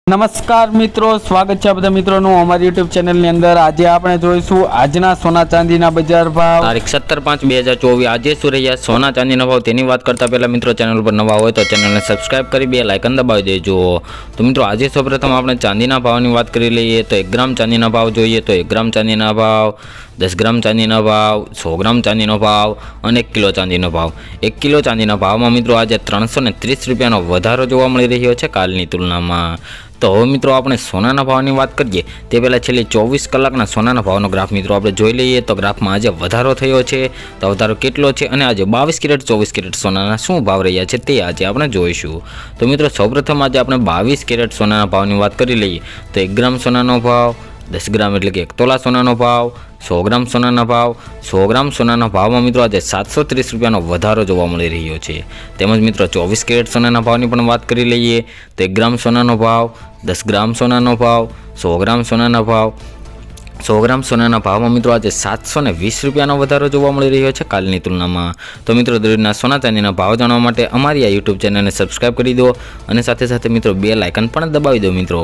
નમસ્કાર મિત્રો, સ્વાગત છે બધા મિત્રોનું અમારી યુટ્યુબ ચેનલની અંદર। આજે આપણે જોઈશું આજના સોના ચાંદીના બજાર ભાવ તારીખ 17/5/2024 આજે શું રહ્યા સોના ચાંદીના ભાવ તેની વાત કરતા પહેલા મિત્રો ચેનલ પર નવા હોય તો ચેનલને સબસ્ક્રાઇબ કરી બે લાઇકન દબાવી દેજો। તો મિત્રો આજે સૌપ્રથમ આપણે ચાંદીના ભાવની વાત કરી લઈએ તો 1 ગ્રામ ચાંદીના ભાવ જોઈએ તો 1 ગ્રામ ચાંદીના ભાવ, 10 ગ્રામ ચાંદીના ભાવ, 100 ગ્રામ ચાંદીનો ભાવ અને 1 કિલો ચાંદીનો ભાવ। 1 કિલો ચાંદીના ભાવમાં મિત્રો આજે 330 રૂપિયાનો વધારો જોવા મળી રહ્યો છે કાલની તુલનામાં। તો હવે મિત્રો આપણે સોનાના ભાવની વાત કરીએ તે પહેલાં છેલ્લી 24 કલાકના સોનાના ભાવનો ગ્રાફ મિત્રો આપણે જોઈ લઈએ તો ગ્રાફમાં આજે વધારો થયો છે। તો વધારો કેટલો છે અને આજે 22 કેરેટ 24 કેરેટ સોનાના શું ભાવ રહ્યા છે તે આજે આપણે જોઈશું। તો મિત્રો સૌપ્રથમ આજે આપણે 22 કેરેટ સોનાના ભાવની વાત કરી લઈએ તો 1 ગ્રામ સોનાનો ભાવ, 10 ગ્રામ એટલે કે 1 તોલા સોનાનો ભાવ, 100 ગ્રામ સોનાના ભાવ, 100 ગ્રામ સોનાના ભાવમાં મિત્રો આજે 730 રૂપિયાનો વધારો જોવા મળી રહ્યો છે। તેમજ મિત્રો 24 કેરેટ સોનાના ભાવની પણ વાત કરી લઈએ તો 1 ગ્રામ સોનાનો ભાવ, 10 ગ્રામ સોનાનો ભાવ, 100 ગ્રામ સોનાના ભાવ, 100 ગ્રામ સોનાના ભાવમાં મિત્રો આજે 720 રૂપિયાનો વધારો જોવા મળી રહ્યો છે કાલની તુલનામાં। તો મિત્રો દરરોજના સોના ચાંદીના ભાવ જાણવા માટે અમારી આ યુટ્યુબ ચેનલને સબસ્ક્રાઇબ કરી દો અને સાથે સાથે મિત્રો બેલ આઇકન પણ દબાવી દો મિત્રો।